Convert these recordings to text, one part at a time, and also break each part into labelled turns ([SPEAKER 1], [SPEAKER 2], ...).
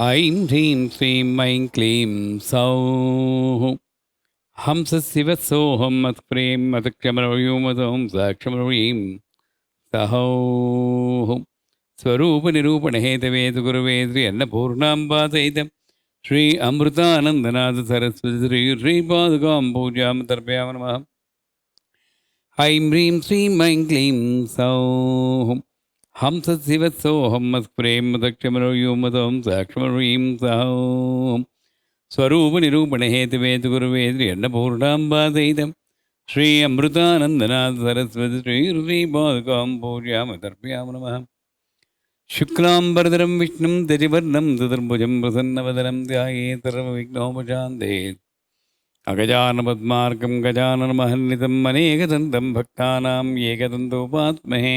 [SPEAKER 1] ऐं ह्रीं श्रीं ऐं क्लीं सौः हंसशिवसोऽहं मत्प्रें मत्क्षमरव्योमदं साक्षमरवीं सहोः स्वरूपनिरूपणहेतवेद गुरवे श्री अन्नपूर्णाम्बासहितं श्री अमृतानन्दनाथ सरस्वती श्री श्रीपादुकां पूजां तर्पयामि नमः। ऐं ह्रीं श्रीं ऐं क्लीं सौः हंसशिवसोऽहं मत्प्रें मदक्षमरव्योमदं साक्षमरवीं सहोः स्वरूपनिरूपणहेतवेद गुरवे श्री अन्नपूर्णाम्बासहितं श्री अमृतानन्दनाथ सरस्वती श्री श्रीपादुकां पूजां तर्पयामि नमः। शुक्लाम्बरधरं विष्णुं दजिवर्णं चतुर्भुजं प्रसन्नवदनं ध्यायेत् सर्वविघ्नोपशान्तयेत् अगजाननपद्मार्कं गजाननमहर्निशम् अनेकदन्तं भक्तानां एकदन्तोपास्महे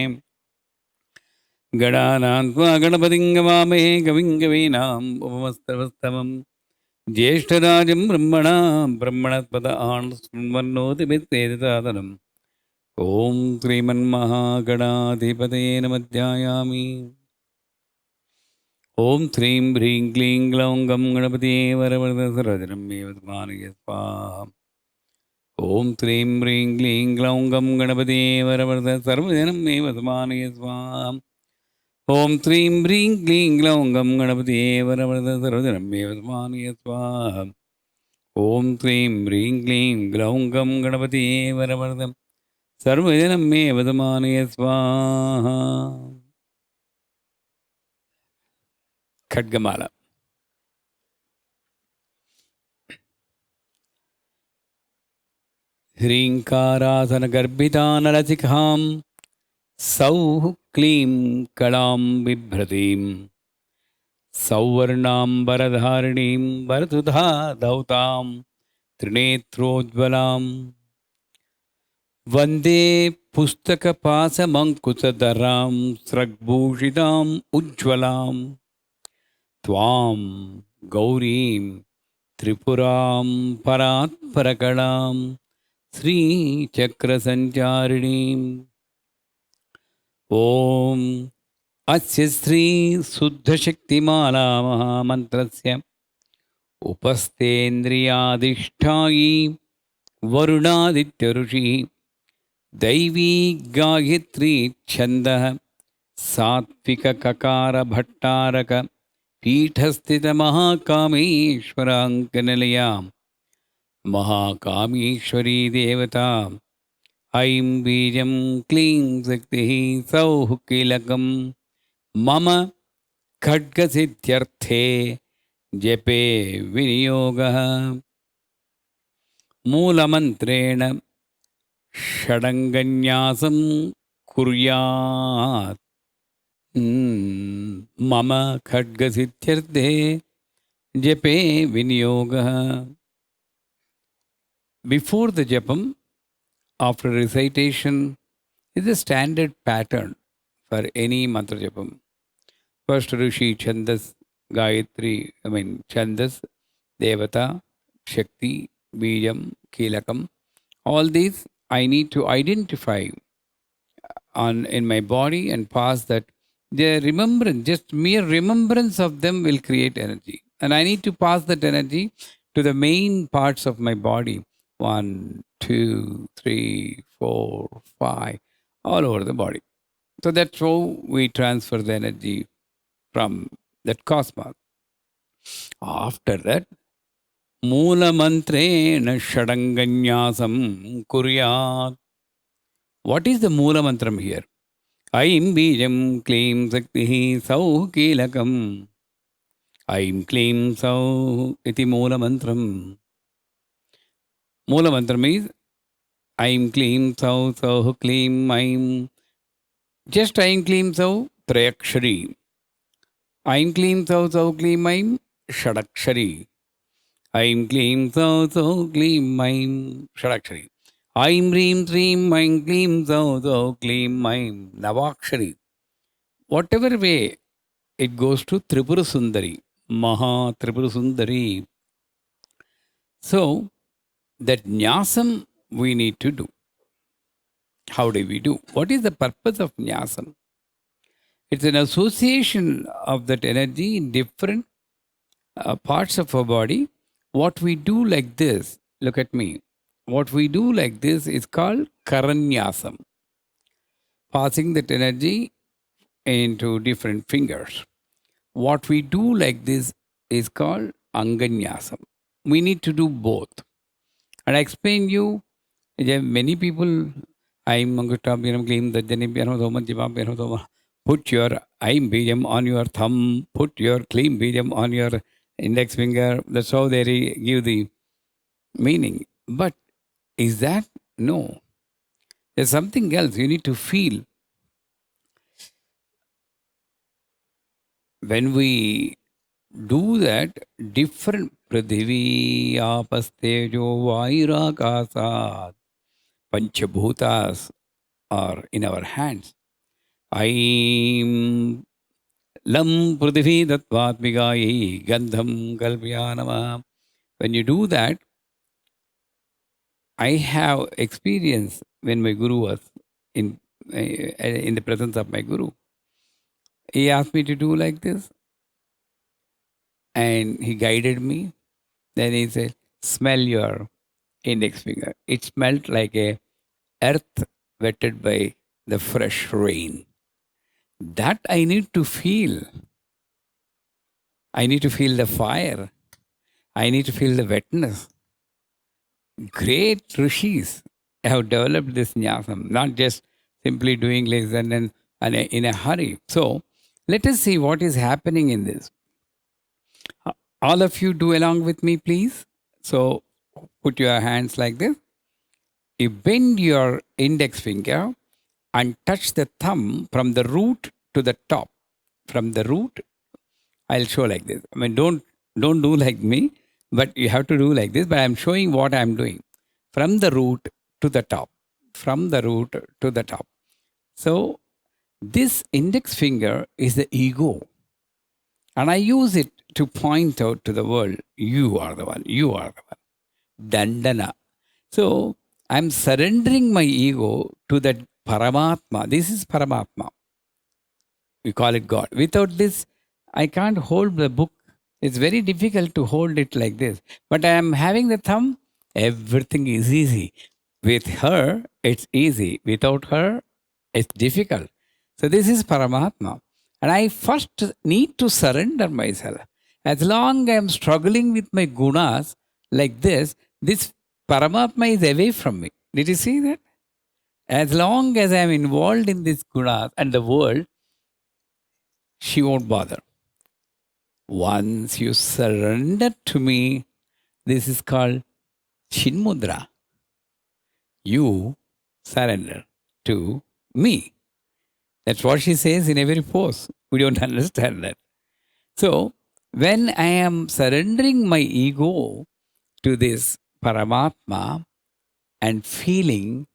[SPEAKER 1] गणानां त्वा गणपतिं गवामहे कविं कवीनाम् उपमस्तवस्तमं ज्येष्ठराजं ब्रह्मणस्पद शृण्वन्नोतिभिस्तेजसादनम् ॐ श्रीमन्महागणाधिपतये नमः ध्यायामि। ॐ श्रीं ह्रीं क्लीं ग्लौं गं गणपतिये वरवरदसर्वजनं मे वदमानय स्वाहा। ॐ श्रीं ह्रीं क्लीं ग्लौं गं गणपतिये वरवरदसर्वजनं मे वदमानय स्वाहा। ॐ श्रीं ह्रीं क्लीं ग्लौं गं गणपतिये वरवरदसर्वजनं मे वदमानय स्वाहा। ॐ श्रीं ह्रीं क्लीं ग्लौं गं गणपतिये वरवरदं सर्वजनं मे वदमानय स्वाहा। खड्गमाला। ह्रीङ्कारासनगर्भितानलसिखां सौः क्लीं कलां बिभ्रतीं सौवर्णाम्बरधारिणीं वरदुधा धौतां त्रिनेत्रोज्ज्वलां वन्दे पुस्तकपाशमङ्कुशधरां स्रग्भूषिताम् उज्ज्वलां त्वां गौरीं त्रिपुरां परात्परकलां श्रीचक्रसञ्चारिणीम् ॐ अस्य श्रीशुद्धशक्तिमाला महामन्त्रस्य उपस्थेन्द्रियाधिष्ठायी वरुणादित्यऋषिः दैवी गायत्री छन्दः सात्विकककारभट्टारक पीठस्थितमहाकामेश्वराङ्कनिलयां महाकामेश्वरी देवता ऐं बीजं क्लीं शक्तिः सौः कीलकं मम खड्गसिद्ध्यर्थे जपे विनियोगः मूलमन्त्रेण षडङ्गन्यासं कुर्यात् मम खड्गसिद्ध्यर्थे जपे विनियोगः। Before the japam, after recitation, is a standard pattern for any mantra japam. First Rishi, Chandas, Gayatri, Chandas, Devata, Shakti, Bijam, Kilakam. All these I need to identify in my body and pass that. Their remembrance, just mere remembrance of them will create energy. And I need to pass that energy to the main parts of my body. 1, 2, 3, 4, 5, all over the body. So that's how we transfer the energy from that cosmos. After that, Moola Mantrena Shadanganyasam Kuryat. What is the Moola Mantram here? ऐं बीजं क्लीं शक्तिः सौः कीलकम् ऐं क्लीं सौः इति मूलमन्त्रम्. Moolamantram is ऐं क्लीं सौः सौः क्लीं ऐं. Just ऐं क्लीं सौः त्रयक्षरी. ऐं क्लीं सौः सौः क्लीं ऐं षडक्षरी. ऐं क्लीं सौः सौः क्लीं ऐं षडक्षरी. ऐं ह्रीं श्रीं ऐं क्लीं सौः सौः क्लीं ऐं नवाक्षरी. Whatever way it goes to Tripura Sundari, Maha Tripura Sundari. So, that nyasam we need to do. How do we do? What is the purpose of nyasam? It's an association of that energy in different parts of our body. What we do like this, look at me. What we do like this is called Karanyasam, passing that energy into different fingers. What we do like this is called Anganyasam. We need to do both. And I explain you, many people, Aim Mangutabhiram Gleam the Janipiano Doma Jivapino Doma. Put your Aim Bijam on your thumb, put your Clean Bijam on your index finger. That's how they give the meaning. But is that? No. There's something else you need to feel. When we do that, different Prithivi, Apastejo, Vairakasat, Panchabhutas are in our hands. Aim Lam Prithivi Tattvatmigayi Gandham Kalpyanama. When you do that, I have experience when my Guru was in the presence of my Guru. He asked me to do like this and he guided me. Then he said, smell your index finger. It smelled like a earth wetted by the fresh rain. That I need to feel. I need to feel the fire. I need to feel the wetness. Great rishis have developed this nyasam, not just simply doing this and then in a hurry. So let us see what is happening in this. All of you do along with me, please. So put your hands like this. You bend your index finger and touch the thumb from the root to the top. From the root, I'll show like this. I mean, don't do like me, but you have to do like this. But I'm showing what I'm doing. From the root to the top. From the root to the top. So this index finger is the ego. And I use it to point out to the world, you are the one, you are the one. Dandana. So I'm surrendering my ego to that Paramatma. This is Paramatma. We call it God. Without this, I can't hold the book. It's very difficult to hold it like this. But I am having the thumb, everything is easy. With her, it's easy. Without her, it's difficult. So this is Paramatma. And I first need to surrender myself. As long as I am struggling with my gunas like this Paramatma is away from me. Did you see that? As long as I am involved in this gunas and the world, she won't bother. Once you surrender to me, this is called Chinmudra. You surrender to me. That's what she says in every pose. We don't understand that. So, when I am surrendering my ego to this Paramatma and feeling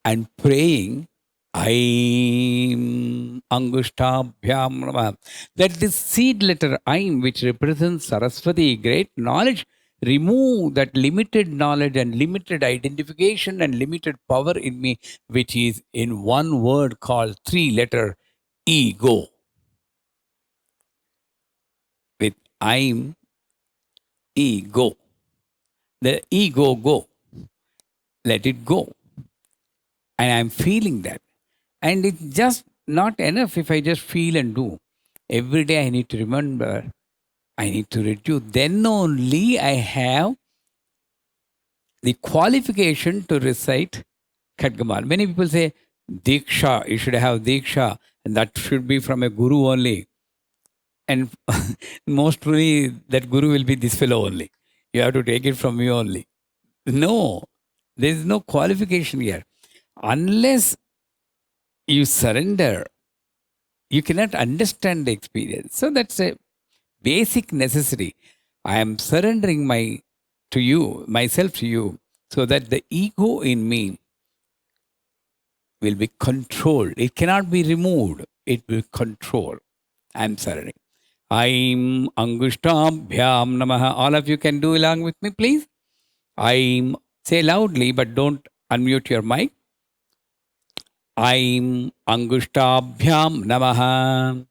[SPEAKER 1] and praying, Aim Angushtabhyam Namah. That this seed letter Aim, which represents Saraswati, great knowledge, remove that limited knowledge and limited identification and limited power in me, which is in one word called 3-letter ego. With Aim, ego. The ego go. Let it go. And I'm feeling that. And it's just not enough if I just feel and do. Every day I need to remember, I need to reduce. Then only I have the qualification to recite Khatgamal. Many people say, Diksha, you should have Diksha, and that should be from a guru only. And most truly, that guru will be this fellow only. You have to take it from me only. No, there is no qualification here. Unless you surrender, you cannot understand the experience. So that's a basic necessity. I am surrendering myself to you, so that the ego in me will be controlled. It cannot be removed. It will control. I am surrendering. Aim Angushtabhyam Namaha. All of you can do along with me, please. Aim. Say loudly, but don't unmute your mic. Aim Angushtabhyam Namaha.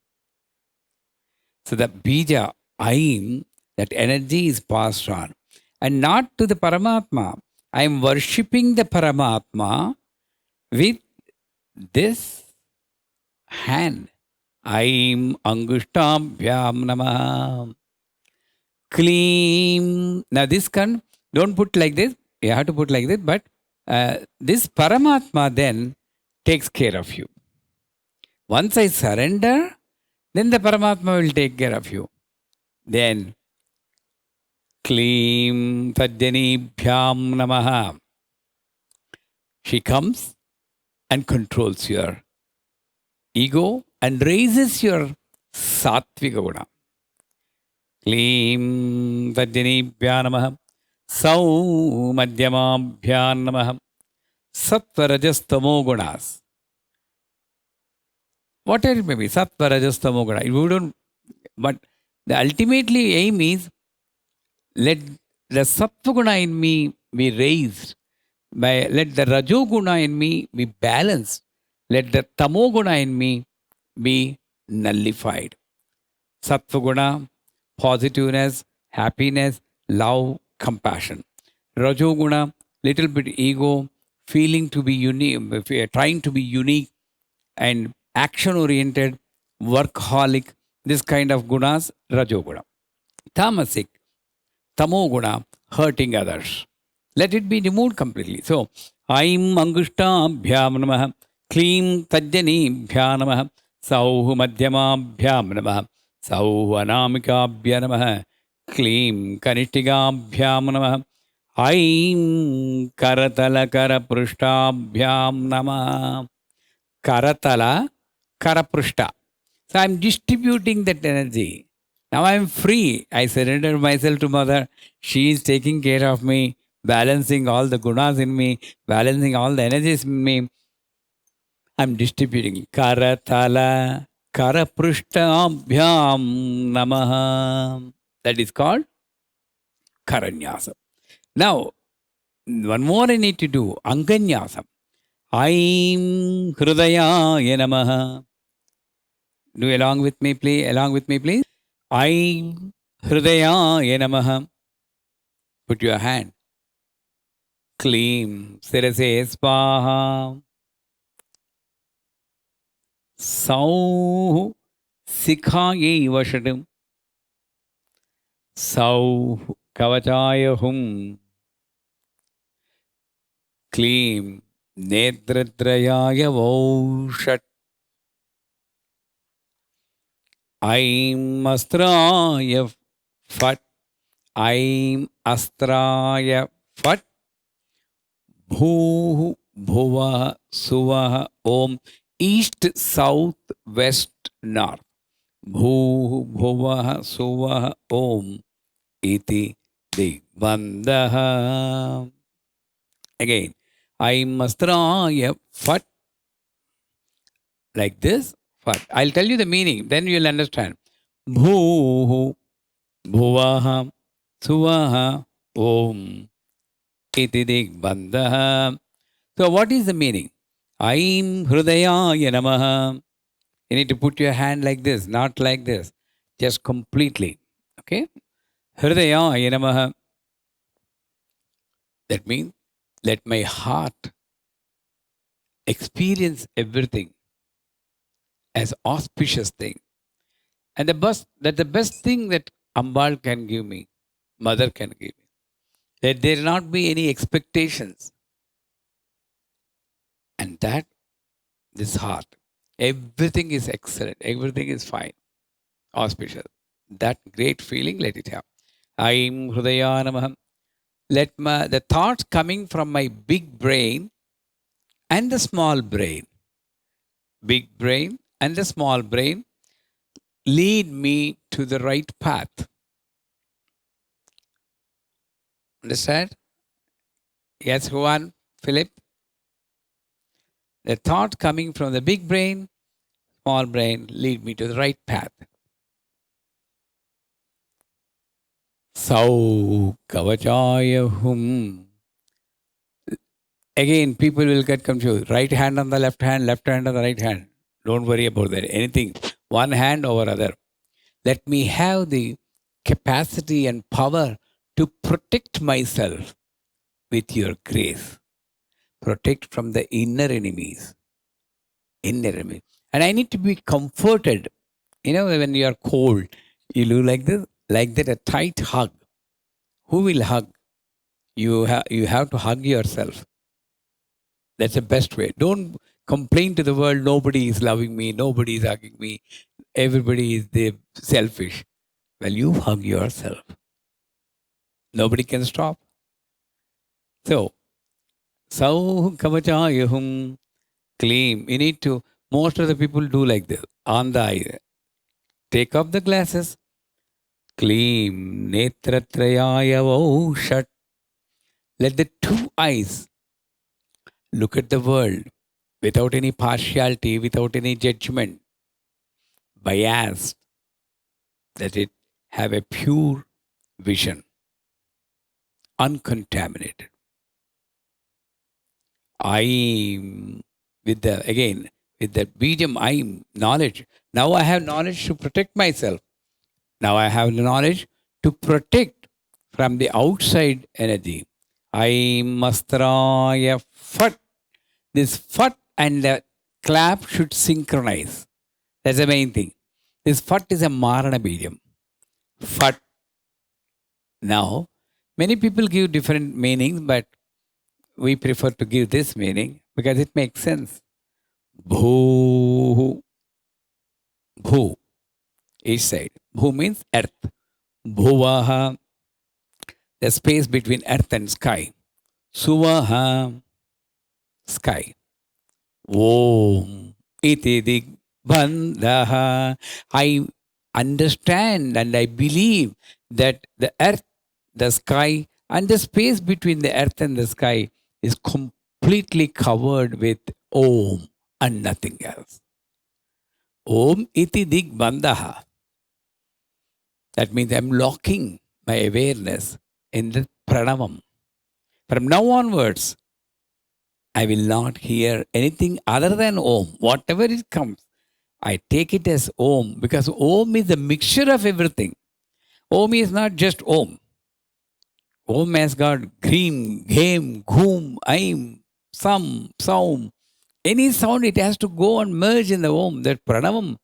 [SPEAKER 1] So the bija Aim, that energy is passed on. And not to the Paramatma. I am worshipping the Paramatma with this hand. Aim Angushtabhyam Namah. Kleem. Now this can, don't put like this. You have to put like this. But this Paramatma then takes care of you. Once I surrender, then the Paramatma will take care of you. Then Kleem Tadyanibhyam Namaha. She comes and controls your ego and raises your Sattvika Guna. Kleem Tadyanibhyam Namaha. Sau Madhyamabhyam Namaha. Sattva Rajas Tamo Gunas. Whatever it may be, Sattva Rajas Tamo Guna. You don't, but the ultimately aim is, let the Sattva Guna in me be raised. Let the Rajo Guna in me be balanced. Let the Tamo Guna in me be nullified. Sattva Guna, positiveness, happiness, love, compassion. Rajo Guna, little bit ego, feeling to be unique, trying to be unique and action-oriented, workaholic, this kind of gunas, Rajo Guna. Tamasic, Tamo Guna, hurting others. Let it be removed completely. So, Aim Angushtabhyam Namaha, Kleem Tadyanibhyam Namaha, Sauhu Madhyamabhyam Namaha, Sauhu Anamikabhya Namaha, Kleem Kanishtigabhyam Namaha, Aim Karatala Karaprushtabhyam Namaha. Karatala Karaprushta. So, I am distributing that energy. Now I am free. I surrender myself to Mother. She is taking care of me, balancing all the gunas in me, balancing all the energies in me. I am distributing. Karatala Karaprushtabhyam Namaha. That is called Karanyasa. Now, one more I need to do. Anganyasa. Aim Hrudayaya Namaha. Do along with me, please. Along with me, please. Aim Hrudayaya Namaha. Put your hand. Kleem Sirase Svaha. Sau Sikhaye Vashadam. Sau Kavachaya Hum. Kleem Netratrayaya Vaushat. Aim Astraya Fat. Aim Astraya Fat. Bhu Bhuva Suvaha Om. East, South, West, North. Bhu Bhuva Suvaha Om. Iti Digbandaha. Again. Aim Astraya Fat. Like this. Fat. I'll tell you the meaning. Then you'll understand. Bhu Bhuvaha Suvaha Om. Iti Digbandaha. So what is the meaning? Aim Hrudayaya Namaha. You need to put your hand like this, not like this. Just completely. Okay? Hrudayaya Namaha. That means, let my heart experience everything as auspicious thing. And the best thing that Ambal can give me, Mother can give me. Let there not be any expectations. And that, this heart, everything is excellent, everything is fine, auspicious. That great feeling, let it have. Aim Hrudaya Namaha. Let the thoughts coming from my big brain and the small brain, big brain and the small brain, lead me to the right path. Understand? Yes, Juan, Philip? The thought coming from the big brain, small brain, lead me to the right path. Sau Kavachaya Hum. Again, people will get confused. Right hand on the left hand on the right hand. Don't worry about that. Anything. One hand over other. Let me have the capacity and power to protect myself with your grace. Protect from the inner enemies. Inner enemies. And I need to be comforted. You know, when you are cold, you do like this, like that, a tight hug. Who will hug? You have to hug yourself. That's the best way. Don't complain to the world, nobody is loving me, nobody is hugging me, everybody is selfish. Well, you hug yourself. Nobody can stop. So, Sau Kavachayahum, claim. You need to, most of the people do like this. On the eye, take off the glasses, claim. Netratrayaya Vaushat. Let the two eyes look at the world without any partiality, without any judgment, biased. Let it have a pure vision, uncontaminated. I'm with the medium, I'm knowledge. Now I have knowledge to protect myself. Now I have the knowledge to protect from the outside energy. I mastraya fat. This fat and the clap should synchronize. That's the main thing. This fat is a marana medium. Fat. Now, many people give different meanings, but we prefer to give this meaning because it makes sense. Bhu. Bhu. Each side. Bhu means earth. Bhuvaha, the space between earth and sky. Suvaha, sky. Om. Iti digbandhaha. I understand and I believe that the earth, the sky, and the space between the earth and the sky is completely covered with Om and nothing else. Om iti digbandhaha. That means I'm locking my awareness in the pranavam. From now onwards, I will not hear anything other than Om. Whatever it comes, I take it as Om because Om is a mixture of everything. Om is not just Om. Om has got Greem, Ghem, Ghum, Aim, Sam, Saum. Any sound, it has to go and merge in the Om, that pranavam.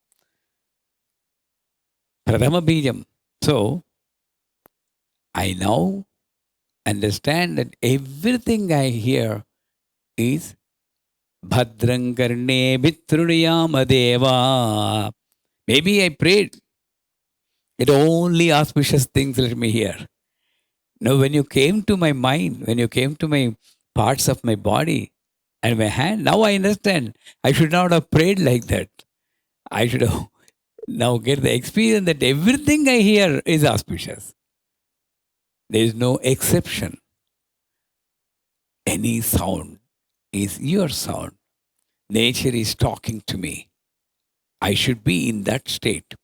[SPEAKER 1] Pradama Bijam. So, I now understand that everything I hear is Bhadrang Karne Bhitruniyama Deva. Maybe I prayed that only auspicious things let me hear. Now, when you came to my mind, when you came to my parts of my body and my hand, now I understand. I should not have prayed like that. I should have now get the experience that everything I hear is auspicious. There is no exception. Any sound is your sound. Nature is talking to me. I should be in that state.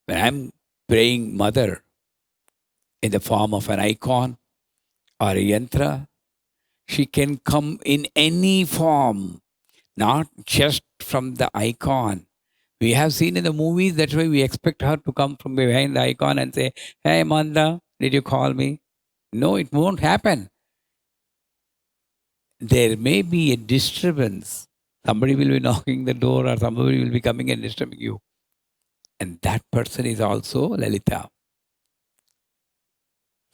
[SPEAKER 1] When I'm praying Mother in the form of an icon or a yantra, she can come in any form, not just from the icon. We have seen in the movies, that's why we expect her to come from behind the icon and say, "Hey, Manda, did you call me?" No, it won't happen. There may be a disturbance. Somebody will be knocking the door or somebody will be coming and disturbing you. And that person is also Lalita.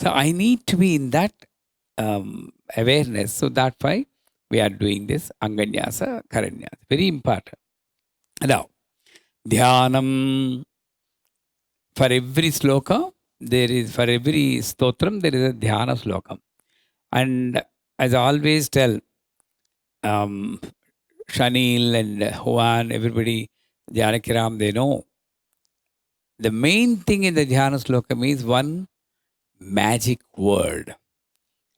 [SPEAKER 1] So I need to be in that awareness. So that's why we are doing this Anganyasa, Karanyasa. Very important. Now, Dhyanam. For every sloka, for every stotram, there is a dhyana slokam. And as I always tell, Shanil and Juan, everybody, Janakiram, they know. The main thing in the dhyana slokam is one magic word.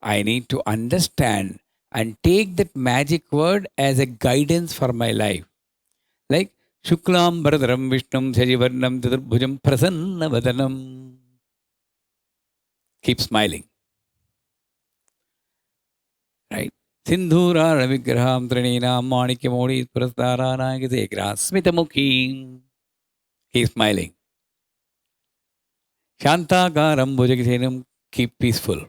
[SPEAKER 1] I need to understand and take that magic word as a guidance for my life. Like, Shuklam Bharadaram Vishnum Shajivarnam Tadarbhujam Prasanna Vadanam. Keep smiling. Right? Sindhura Ravigraham Trinina Manikya Prastarana Gisekra Smitamukhi. Keep smiling. Shantakaram Bhujagashenam, keep peaceful.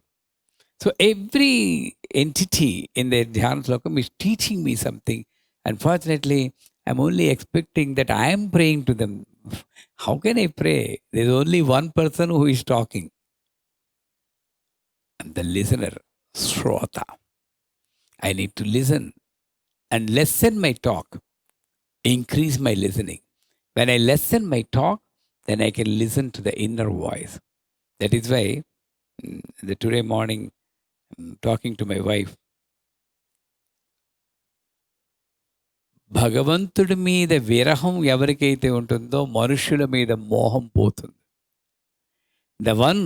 [SPEAKER 1] So every entity in the Dhyana Slokam is teaching me something. Unfortunately, I'm only expecting that I am praying to them. How can I pray? There's only one person who is talking. I'm the listener, Shrota. I need to listen and lessen my talk, increase my listening. When I lessen my talk, then I can listen to the inner voice. That is why today morning, talking to my wife, భగవంతుడి మీద విరహం ఎవరికైతే ఉంటుందో మనుషుల మీద మోహం పోతుంది. The one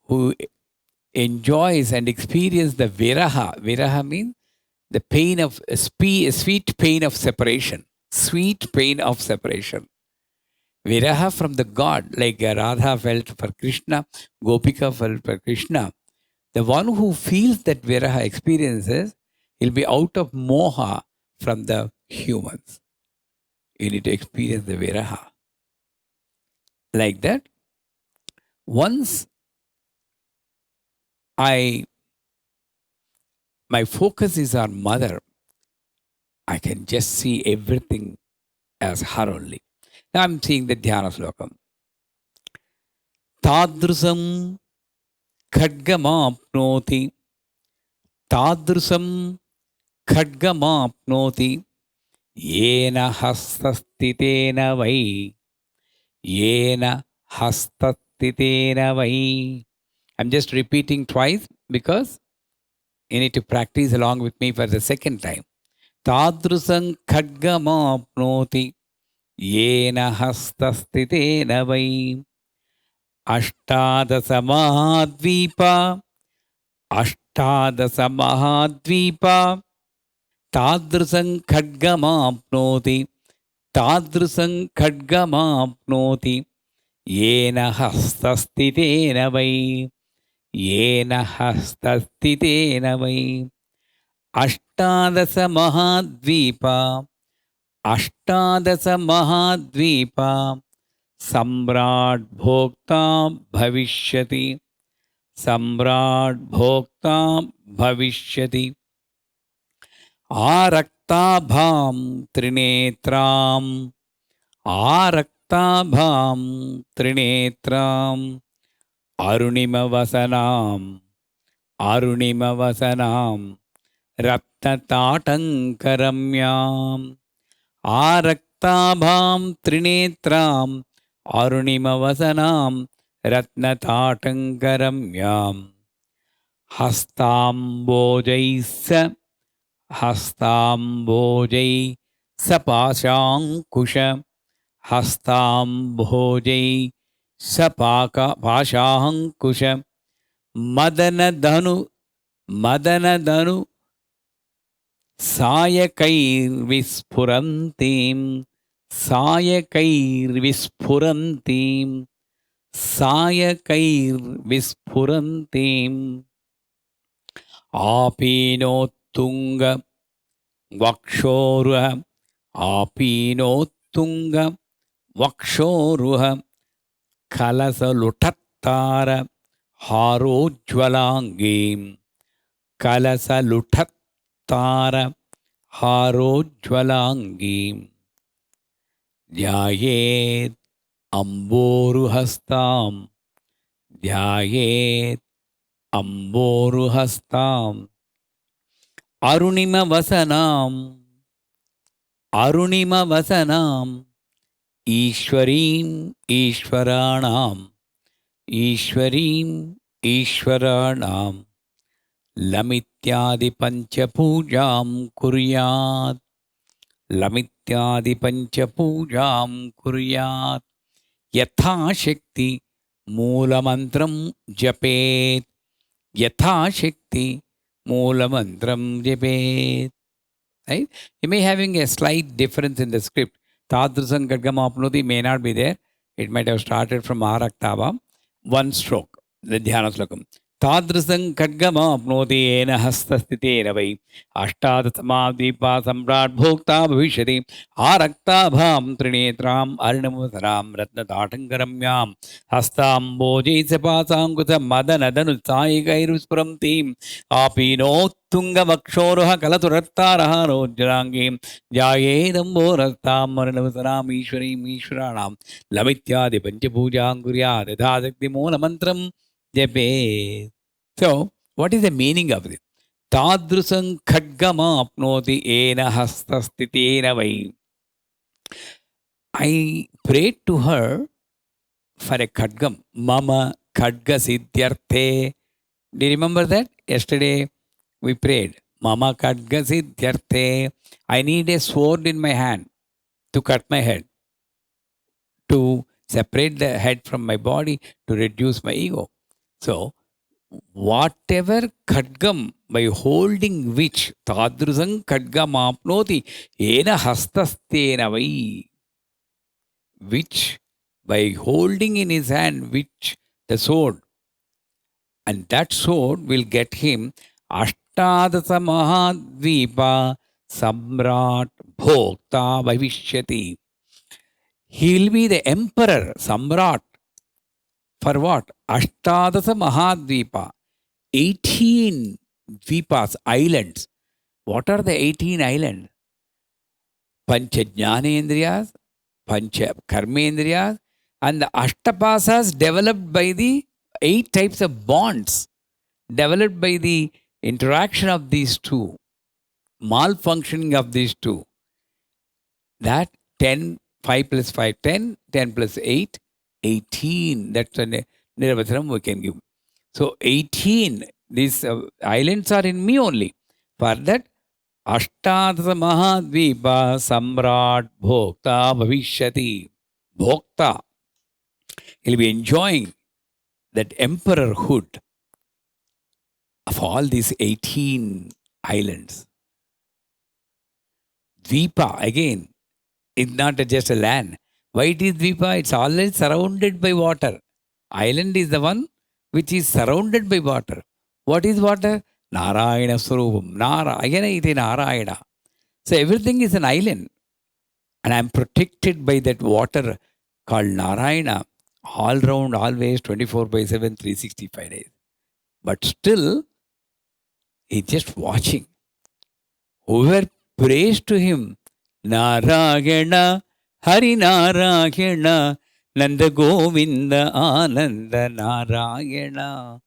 [SPEAKER 1] who enjoys and experiences the viraha means the pain of sweet pain of separation. Sweet pain of separation. Viraha from the God, like Radha felt for Krishna, Gopika felt for Krishna. The one who feels that viraha experiences, he'll be out of moha from the humans. You need to experience the viraha. Like that, once my focus is on mother, I can just see everything as her only. Now I'm seeing the Dhyana Slokam. Tadrusam khadgamapnoti. Tadrusam khadgamapnoti. Yena hastastitena vai. Yena hastastitena vai. I'm just repeating twice because you need to practice along with me for the second time. Tadrusam khadgamapnoti. Yena hastastitena vai. Ashtadasa mahadvipa. Ashtadasa mahadvipa. Tadrusam khadgamapnoti. Tadrusam khadgamapnoti. Yena hastastitena vai. Yena hastastitena vai. Ashtadasa mahadvipa. Ashtadasa mahadvipa. Samrat bhokta bhavishyati. Samrat bhokta bhavishyati. Araktabham trinetram. Araktabham trinetram. Arunimavasanam. Arunimavasanam. Ratnatatankaramyam. Araktabham trinetram. Arunimavasanam. Ratnatatankaramyam. Hastambojaisa. Hastambojai sapashankusha. Hastambojai sapaka pashankusha. Madanadhanu. Madanadhanu. Sayakair vispurantim. Sayakair vispurantim. Sayakair vispurantim. Apinottunga vakshoruha. Apinottunga vakshoruha. Kalasalutattara harojvalangim. Kalasalutattara harojvalangim. Dhyayet amboruhastam. Dhyayet amboruhastam. Arunima vasanam. Arunima vasanam. Ishwarim Ishwaranam. Ishwarim Ishwaranam. Lamityadi pancha pujam kuryat. Lamityadi pancha pujam kuryat. Yatha shakti moolamantram japet. Yatha shakti moolamantram japet. Right? You may having a slight difference in the script. Tadrusam khadgamapnoti may not be there. It might have started from Araktava. One stroke, the Dhyana Slokam. तादृशं खड्गमाप्नोति येन हस्तस्थितेन वै अष्टादशमाद्वीपा सम्राट् भोक्ता भविष्यति आरक्ताभां त्रिनेत्राम् अर्णवसरां रत्नताटङ्करम्यां हस्ताम्बोजैसपासाङ्कुशमदनदनुत्सायिकैरुस्फुरन्तीम् आपीनोत्तुङ्गवक्षोरुह कलतुरत्तारः रोज्जराङ्गीं जायेदम्बोरस्तां अर्णवसराम् ईश्वरीम् ईश्वराणां लमित्यादि पञ्चपूजां कुर्यात् यथाशक्तिमूलमन्त्रं जपेत्. So, what is the meaning of this? Tadrusam khadgama apnoti ena hastasthitena vai. I prayed to her for a khadgam. Mama khadga siddhyarthe. Do you remember that? Yesterday we prayed. Mama khadga siddhyarthe. I need a sword in my hand to cut my head, to separate the head from my body, to reduce my ego. So, whatever khadgam, by holding which, tadrusam khadgam apnoti ena hastasthena vai, which by holding in his hand which the sword, and that sword will get him ashtadasa mahadvipa samrat bhokta bhavishyati. He will be the emperor, samrat. For what? Ashtadasa Mahadvipa. 18 dvipas, islands. What are the 18 islands? Pancha Jnanendriyas, Pancha Karmendriyas, and the Ashtapasas developed by the 8 types of bonds, developed by the interaction of these two, malfunctioning of these two. That 10, 5 plus 5, 10, 10 plus 8, 18. That's a nirvachanam we can give. So 18, these islands are in me only. For that, Ashtadasa Mahadvipa Samrat Bhokta Bhavishyati. Bhokta. He'll be enjoying that emperorhood of all these 18 islands. Dvipa, again, is not just a land. Why it is Dvipa? It's always surrounded by water. Island is the one which is surrounded by water. What is water? Narayana Swarupam. Narayana iti Narayana. So everything is an island. And I am protected by that water called Narayana all round, always, 24/7, 365 days. But still, he's just watching. Whoever prays to him, Narayana, Hari Narayana, Nanda Govinda Ananda Narayana.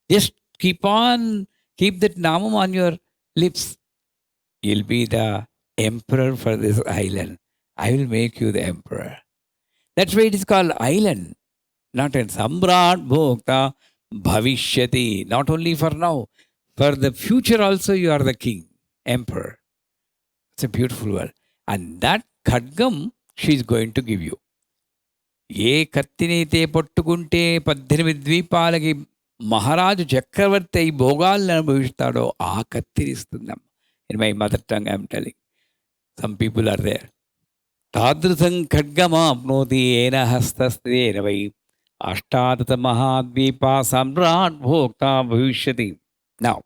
[SPEAKER 1] Just keep that namam on your lips. You'll be the emperor for this island. I will make you the emperor. That's why it is called island, not a Samrat Bhokta Bhavishyati. Not only for now, for the future also you are the king, emperor. It's a beautiful word. And that khadgam she is going to give you. ఏ కత్తినైతే పట్టుకుంటే 18 ద్వీపాలకి మహారాజు చక్రవర్తి అయి భోగాలను అనుభవిస్తాడో ఆ కత్తినిస్తుందమ్మ. In my mother tongue I'm telling. Some people are there. తాదృశం ఖడ్గమాప్నోతి ఏన హస్తస్త్రేణ వై అష్టాదశ మహాద్వీపా సమ్రాట్ భోక్తా భవిష్యతి. Now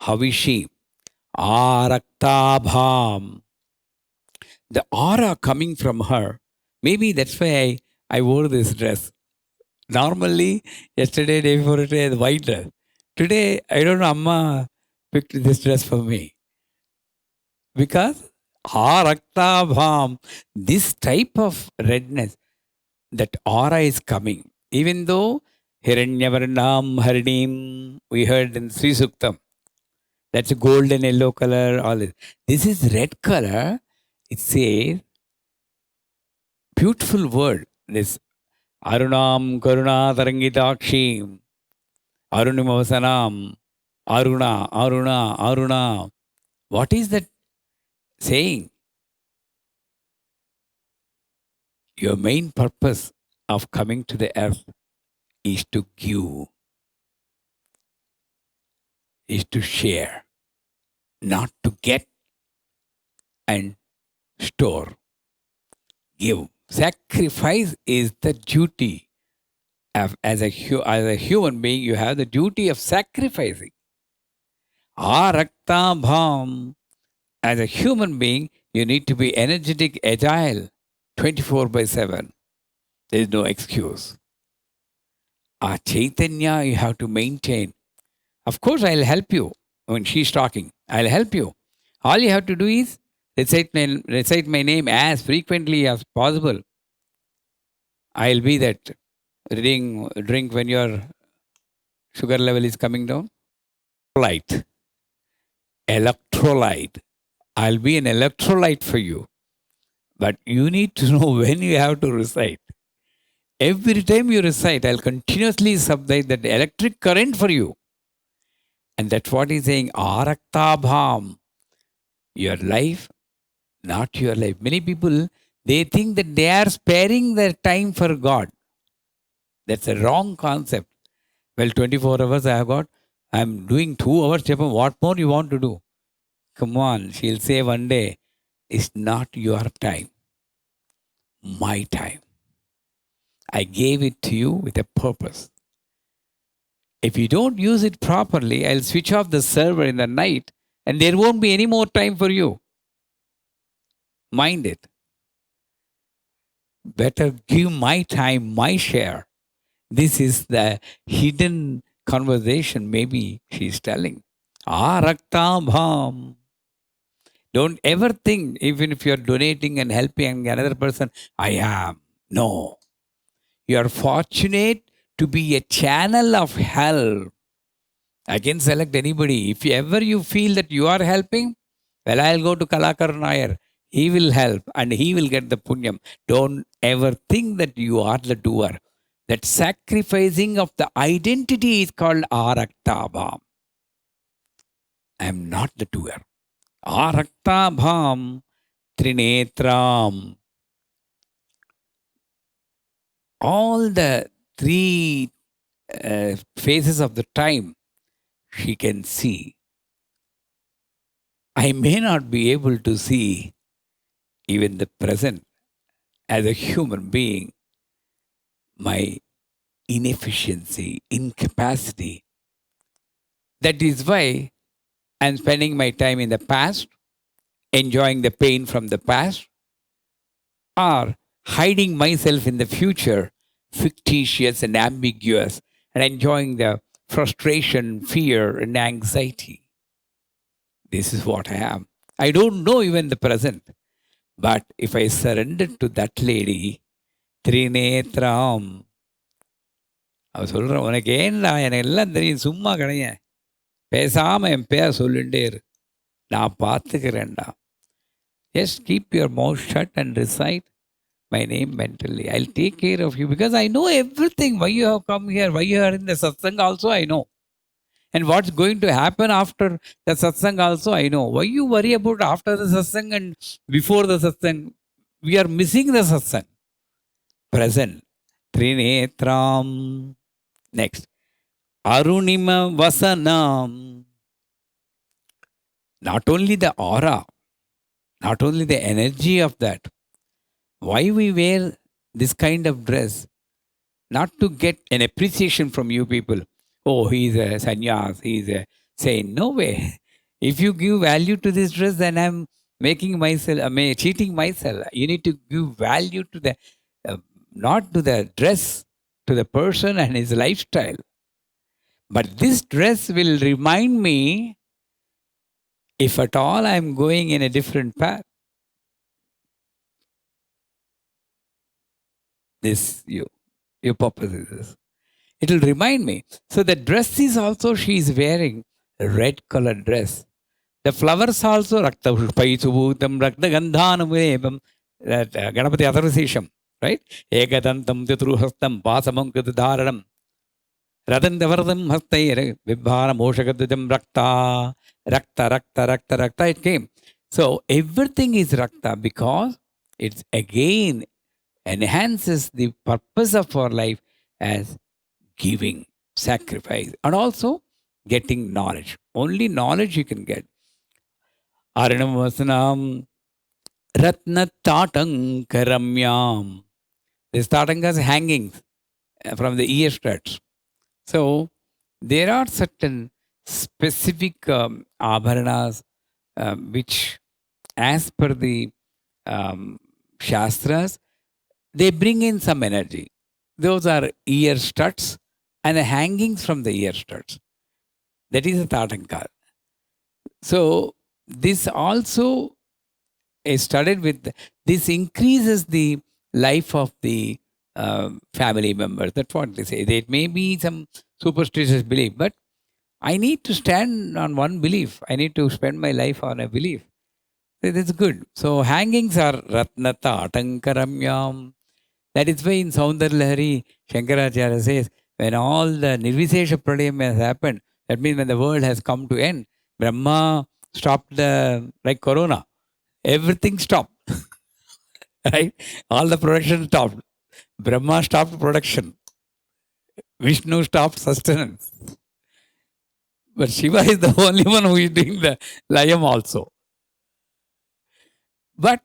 [SPEAKER 1] how is she? ఆరక్తాభాం. The aura coming from her. Maybe that's why I wore this dress. Normally, yesterday, day before today, the white dress. Today, I don't know, Amma picked this dress for me. Because Raktabham, this type of redness, that aura is coming. Even though Hiranyavarnam Harinim, we heard in Sri Suktam, that's a golden yellow color, all this. This is red color. It says, beautiful word, this Arunam Karuna Tarangitakshim, Arunimavasanam, Aruna. What is that saying? Your main purpose of coming to the earth is to give, is to share, not to get and store. Give. Sacrifice is the duty As a human being, you have the duty of sacrificing. Arakta bham. As a human being, you need to be energetic, agile, 24/7. There is no excuse. Chaitanya, you have to maintain. Of course, I'll help you. When she's talking, I'll help you. All you have to do is recite my name as frequently as possible. I'll be that drink when your sugar level is coming down. Light, electrolyte. I'll be an electrolyte for you. But you need to know when you have to recite. Every time you recite, I'll continuously supply that electric current for you. And that's what he's saying. Arakta bham. Your life, not your life. Many people, they think that they are sparing their time for God. That's a wrong concept. Well, 24 hours I have got. I'm doing 2 hours. What more you want to do? Come on. She'll say one day, it's not your time. My time. I gave it to you with a purpose. If you don't use it properly, I'll switch off the server in the night and there won't be any more time for you. Mind it. Better give my time, my share. This is the hidden conversation maybe she's telling. Arakta bham. Don't ever think, even if you're donating and helping another person, I am. No. You are fortunate to be a channel of help. I can select anybody. If ever you feel that you are helping, well, I'll go to Kalakar Nair. He will help and he will get the punyam. Don't ever think that you are the doer. That sacrificing of the identity is called Araktabham. I am not the doer. Araktabham Trinetram. All the three phases of the time she can see. I may not be able to see even the present as a human being, my inefficiency, incapacity. That is why I'm spending my time in the past, enjoying the pain from the past, or hiding myself in the future, fictitious and ambiguous, and enjoying the frustration, fear, and anxiety. This is what I am. I don't know even the present. But if I surrender to that lady, Trinetram, அவ சொல்கிறேன் உனக்கு ஏன்டா எனக்கு எல்லாம் தெரியும் சும்மா கிடையாது பேசாமல் என் பேர் சொல்லிகிட்டே இரு நான் பார்த்துக்கிறேன்டா just keep your mouth shut and recite my name mentally. I'll take care of you because I know everything. Why you have come here, why you are in the satsang also I know. And what's going to happen after the satsang also I know. Why you worry about after the satsang and before the satsang? We are missing the satsang. Present. Trinetram. Next. Arunima Vasanam. Not only the aura, not only the energy of that. Why we wear this kind of dress? Not to get an appreciation from you people. Oh, he's a sannyas, he's a saint. No way. If you give value to this dress, then I'm making myself, cheating myself. You need to give value to the, not to the dress, to the person and his lifestyle. But this dress will remind me, if at all I'm going in a different path, this your purpose is this. It will remind me. So the dress is also, she is wearing a red colored dress. The flowers also, Rakta Pushpaisubhutam, Rakta Gandhanam, Ganapati Atharvasisham, right? Ekadantam Tatruhastam, Pasamam Kadharanam, Radandavardam Hastayre, Vibhara Moshakadam Rakta, Rakta, Rakta, Rakta, Rakta, it came. So everything is Rakta because it's again enhances the purpose of our life as giving, sacrifice, and also getting knowledge. Only knowledge you can get. Aranam Vasanam Ratna Tatankaramyam. This Tatankas hangings. from the ear struts. So there are certain specific abharanas which, as per the Shastras, they bring in some energy. Those are ear struts and the hangings from the ear struts. That is a Tatanka. So this also is studied with, this increases the life of the family members. That's what they say. There may be some superstitious belief, but I need to stand on one belief. I need to spend my life on a belief. That's good. So hangings are Ratnata Atankaramyam. That is why in Saundar Lahari, Shankaracharya says, when all the Nirvishesha Pralayam has happened, that means when the world has come to end, Brahma stopped like Corona. Everything stopped. Right? All the production stopped. Brahma stopped production. Vishnu stopped sustenance. But Shiva is the only one who is doing the layam also. But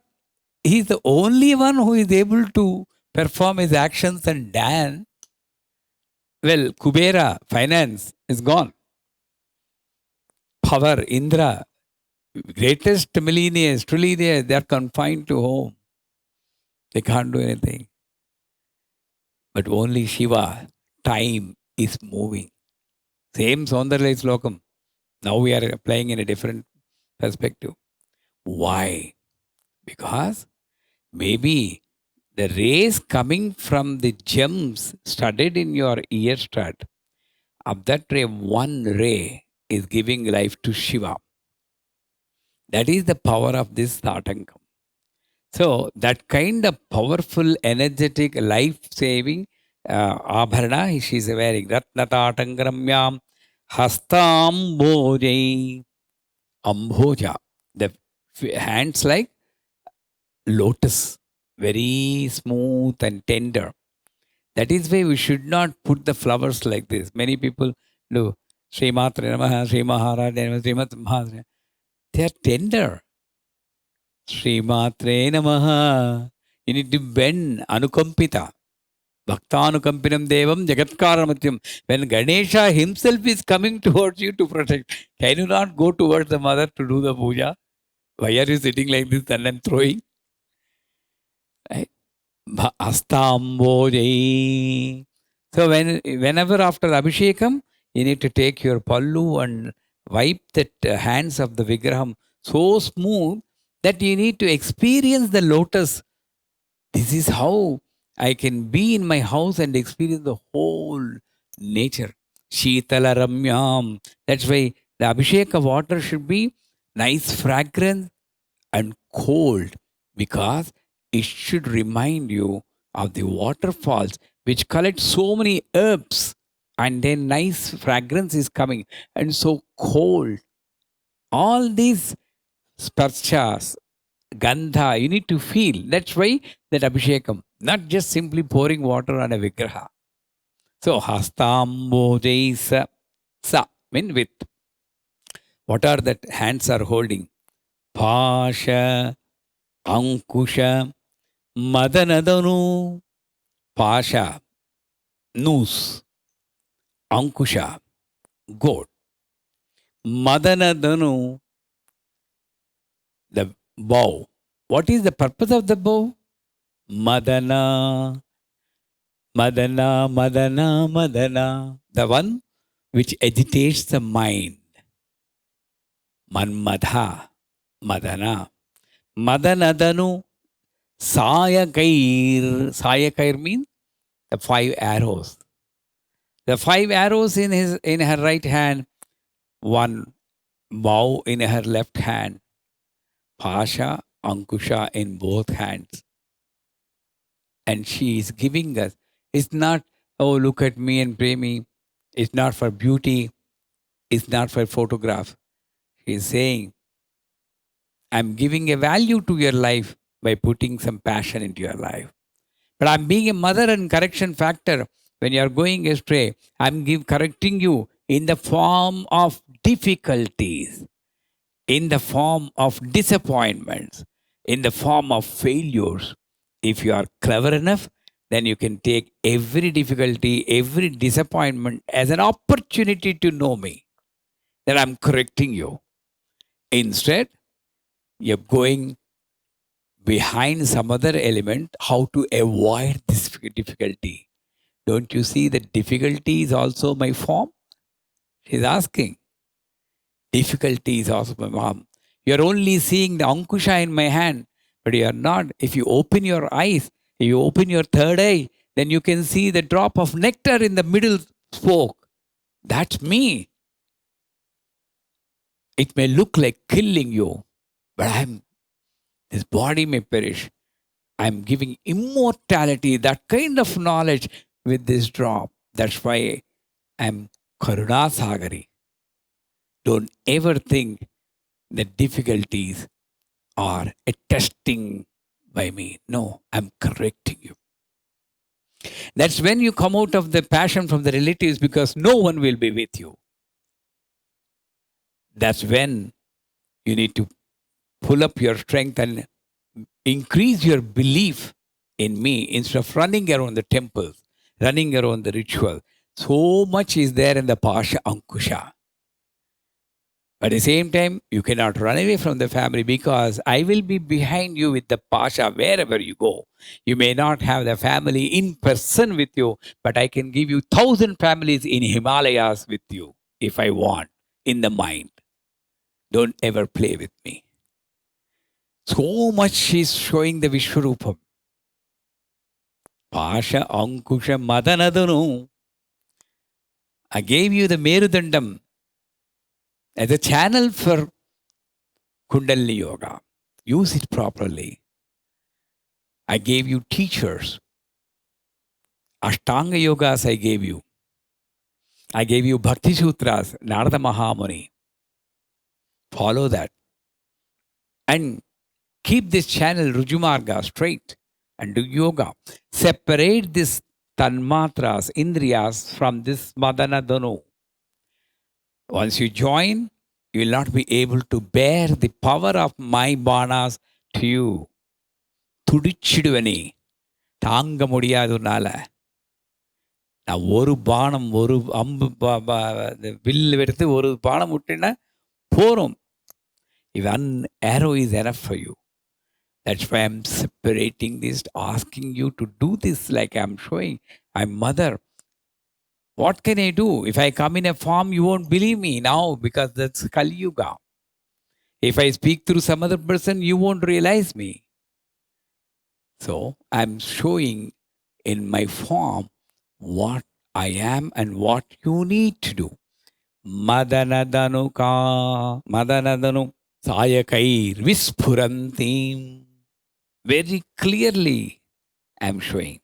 [SPEAKER 1] he is the only one who is able to perform his actions and dance. Well, Kubera, finance is gone. Power, Indra, greatest millionaires, trillionaires, they are confined to home. They can't do anything. But only Shiva, time is moving. Same Saundarya Slokam. Now we are applying in a different perspective. Why? Because maybe the rays coming from the gems studded in your ear strut, of that ray, one ray is giving life to Shiva. That is the power of this Tatankam. So that kind of powerful, energetic, life-saving abharana she is wearing. Ratnatatangaramyam Hastambojai Amboja. The hands like lotus, very smooth and tender. That is why we should not put the flowers like this. Many people do. Sri Matre Namaha, Sri Maharaj, Sri Maharaj. They are tender. Sri Matre Namaha. You need to bend Anukampita. Bhaktanukampinam Devam Jagatkaramatyam. When Ganesha himself is coming towards you to protect, can you not go towards the mother to do the puja? Why are you sitting like this and then throwing? Right? Astambojai. So whenever after Abhishekam, you need to take your pallu and wipe that hands of the Vigraham so smooth that you need to experience the lotus. This is how I can be in my house and experience the whole nature. Sheetala Ramyam. That's why the Abhisheka water should be nice fragrance and cold, because it should remind you of the waterfalls which collect so many herbs, and then nice fragrance is coming and so cold. All these sparshas, gandha, you need to feel. That's why that Abhishekam, not just simply pouring water on a vigraha. So hastambojaisa sa mean with. What are that hands are holding? Pasha, Ankusha, Madanadanu, Pasha, noose, Ankusha, goat, Madanadanu, the bow. What is the purpose of the bow? Madana, Madana, Madana, Madana. The one which agitates the mind. Manmadha, Madana. Madanadanu, Sayakair. Sayakair means the 5 arrows. The 5 arrows in her right hand, one bow in her left hand, Pasha, Ankusha in both hands. And she is giving us. It's not, oh, look at me and pray me. It's not for beauty. It's not for photograph. She is saying, I'm giving a value to your life by putting some passion into your life. But I'm being a mother and correction factor. When you are going astray, I'm correcting you in the form of difficulties, in the form of disappointments, in the form of failures. If you are clever enough, then you can take every difficulty, every disappointment as an opportunity to know me, that I'm correcting you. Instead, you're going behind some other element, how to avoid this difficulty. Don't you see that difficulty is also my form? She's asking. Difficulty is also my form. You're only seeing the ankusha in my hand, but you're not. If you open your eyes, if you open your third eye, then you can see the drop of nectar in the middle spoke. That's me. It may look like killing you, but this body may perish. I'm giving immortality, that kind of knowledge with this drop. That's why I'm Karuna Sagari. Don't ever think that difficulties are a testing by me. No, I'm correcting you. That's when you come out of the passion from the relatives, because no one will be with you. That's when you need to pull up your strength and increase your belief in me instead of running around the temples, running around the ritual. So much is there in the Pasha Ankusha. But at the same time, you cannot run away from the family, because I will be behind you with the Pasha wherever you go. You may not have the family in person with you, but I can give you 1,000 families in Himalayas with you if I want, in the mind. Don't ever play with me. So much she's showing the Vishwarupam. Pasha Ankusha Madanadanu. I gave you the Merudandam as a channel for Kundalini Yoga. Use it properly. I gave you teachers. Ashtanga Yogas I gave you. I gave you Bhakti Sutras, Narada Mahamuni. Follow that. And keep this channel Rujumarga straight and do yoga. Separate this Tanmatras, Indriyas from this Madanadanu. Once you join, you will not be able to bear the power of my banas to you. துடிச்சிடுவனே, தாங்க முடியாதுனால. நான் ஒரு பானம், ஒரு அம்பு will எடுத்து ஒரு பானம் விட்டேன்னா போரும். If one arrow is enough for you. That's why I'm separating this, asking you to do this like I'm showing. I'm mother. What can I do? If I come in a form, you won't believe me now, because that's Kali Yuga. If I speak through some other person, you won't realize me. So I'm showing in my form what I am and what you need to do. Madanadanu Sayakair Visphurantim. Very clearly I'm showing.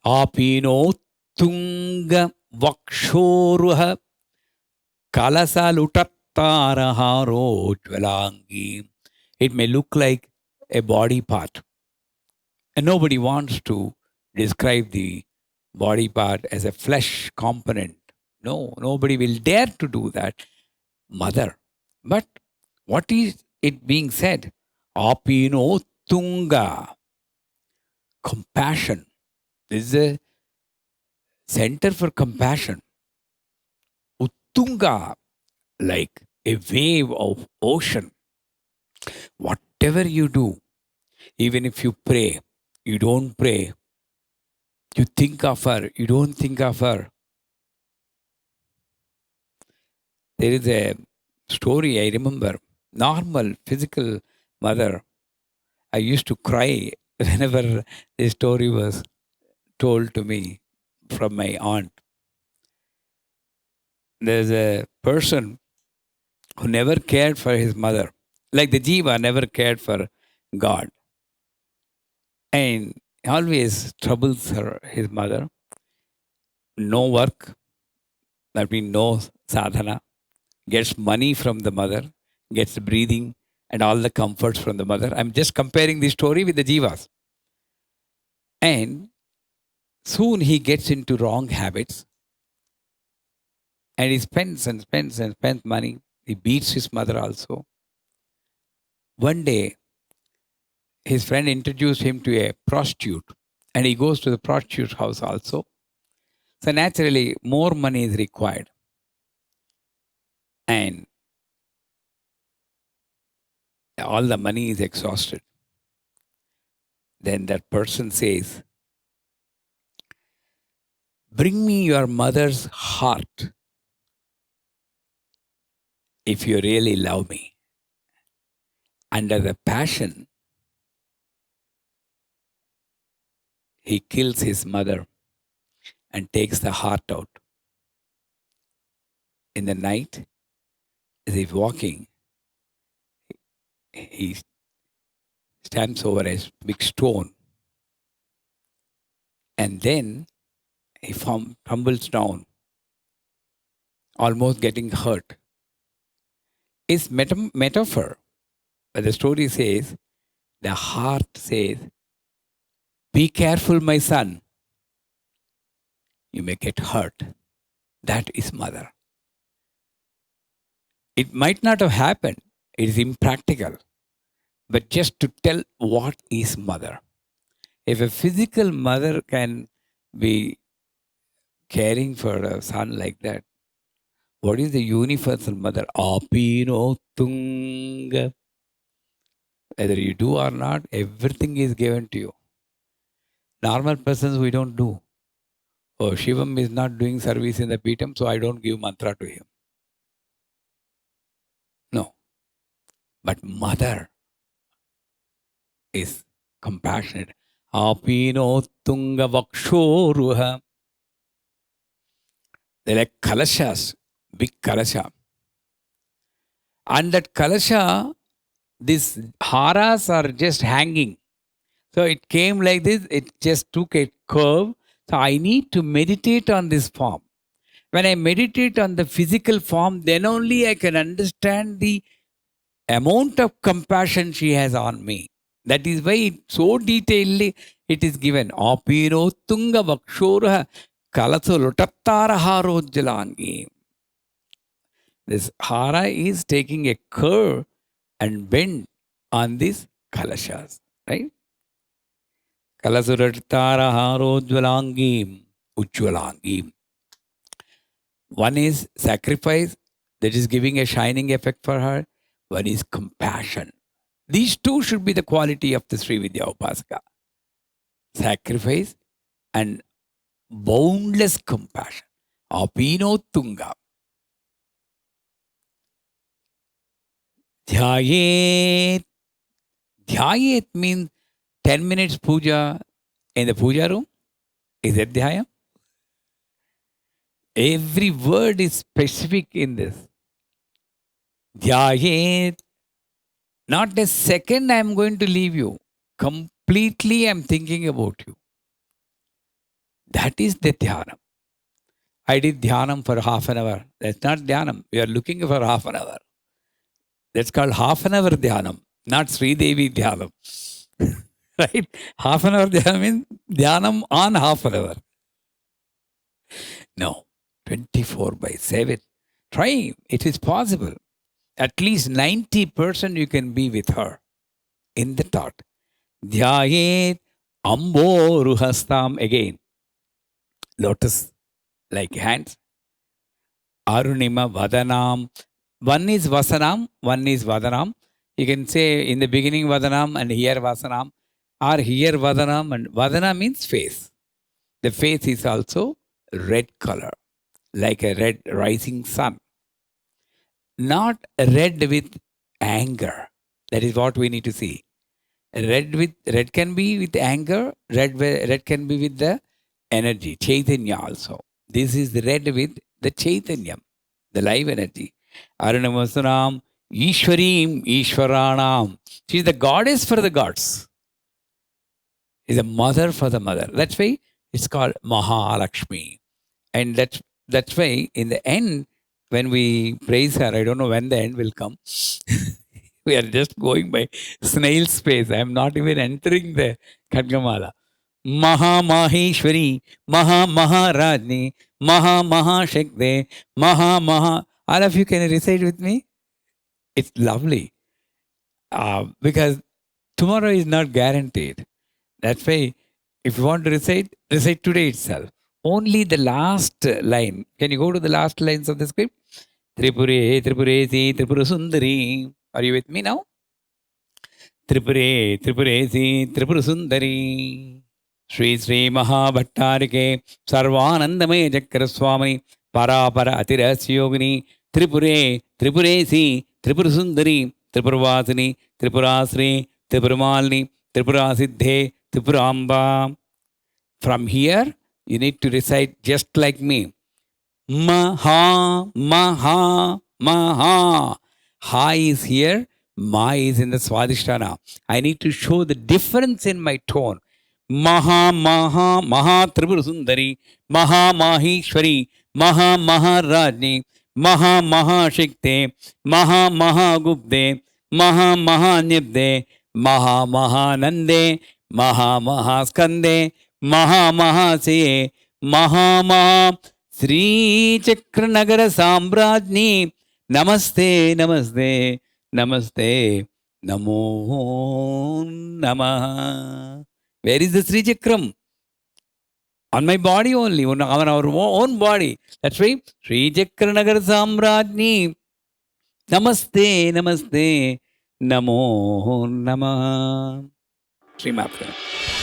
[SPEAKER 1] Apino Tunga Vakshoruha Kalasalutattaraharo Jvalangi. It may look like a body part. And nobody wants to describe the body part as a flesh component. No, nobody will dare to do that. Mother. But what is it being said? Apino Tunga. Compassion. This is a center for compassion. Uttunga, like a wave of ocean. Whatever you do, even if you pray, you don't pray, you think of her, you don't think of her. There is a story I remember. Normal, physical mother. I used to cry whenever this story was told to me from my aunt. There's a person who never cared for his mother, like the Jiva never cared for God. And always troubles his mother. No work, that means no sadhana. Gets money from the mother, gets breathing and all the comforts from the mother. I'm just comparing this story with the Jivas. And soon he gets into wrong habits. And he spends and spends and spends money. He beats his mother also. One day, his friend introduced him to a prostitute, And he goes to the prostitute house also. So naturally, more money is required. And all the money is exhausted. Then that person says, bring me your mother's heart if you really love me. Under the passion, he kills his mother and takes the heart out. In the night, as he's walking, he stands over a big stone. And then he tumbles down, almost getting hurt. It's metaphor. But the story says, the heart says, be careful, my son. You may get hurt. That is mother. It might not have happened. It is impractical. But just to tell what is mother. If a physical mother can be caring for a son like that, what is the universal mother? Apino tunga. Whether you do or not, everything is given to you. Normal persons, we don't do. Oh, Shivam is not doing service in the Peetam, so I don't give mantra to him. No. But mother is compassionate. Apino tunga vakshoruha. They're like kalashas, big kalasha. And that kalasha, these haras are just hanging. So it came like this, it just took a curve. So I need to meditate on this form. When I meditate on the physical form, then only I can understand the amount of compassion she has on me. That is why so detailedly it is given. Apiro tunga vakshora kalaso lotattara harojjalangi. This hara is taking a curve and bend on these kalashas, right? Kalasuratara harojjalangim, ujjalangim. One is sacrifice, that is giving a shining effect for her. One is compassion. These two should be the quality of the Sri Vidya Upasaka. Sacrifice and boundless compassion. Apino tunga. Dhyayet. Dhyayet means 10 minutes puja in the puja room. Is that dhyaya? Every word is specific in this. Dhyayet. Not a second I am going to leave you. Completely I am thinking about you. That is the dhyanam. I did dhyanam for half an hour. That's not dhyanam. We are looking for half an hour. That's called half an hour dhyanam, not Sri Devi dhyanam. Right? Half an hour dhyanam means dhyanam on half an hour. No. 24/7. Try. It is possible. At least 90% you can be with her in the thought. Dhyayet amboruhastam again. Lotus like hands. Arunima vadanam. One is vasanam, one is vadanam. You can say in the beginning vadanam and here vasanam, or here vadanam, and vadana means face. The face is also red color, like a red rising sun. Not red with anger. That is what we need to see. Red can be with anger, red can be with the energy, Chaitanya also. This is red with the Chaitanya, the live energy. Arunamasanam, Ishwarim, Ishwaranam. She is the goddess for the gods. She is the mother for the mother. That's why it's called Mahalakshmi. And that's why in the end, when we praise her, I don't know when the end will come. We are just going by snail space. I am not even entering the Khadgamala. Maha Maheshwari, Maha Maharajni, Maha Mahashakti, Maha Maha. All of you can recite with me? It's lovely. Because tomorrow is not guaranteed. That's why If you want to recite, recite today itself. Only the last line. Can you go to the last lines of the script? Tripure, Tripuresi, Tripurasundari. Are you with me now? Tripure, Tripuresi, Tripurasundari. Sri Sri Mahabhattarike, Sarvanandamaya Chakraswami, Parapara Atirasya Tripure, Tripuresi, Tripurasundari, Tripurvasini, Tripurasri, Tripuramalini, Tripurasiddhe, Tripuramba. From here, you need to recite just like me. Maha, Maha, Maha. Ha is here, Ma is in the Swadhisthana. I need to show the difference in my tone. Maha, Maha, Maha Tripurasundari, Maha Maheshwari, Maha Maharajni, Maha Mahashikte, Maha Mahagupte, Maha Mahanibde, Maha Mahanande, Maha Mahaskande, Maha Mahase, Maha Maha Sri Chakranagara Sambrajni, Namaste, Namaste, Namaste, Namo Namaha. Where is the Sri Chakram? On my body only, on our own body. That's why Sri Chakranagara Sambrajni, Namaste, Namaste, Namo Namaha. Sri Matra.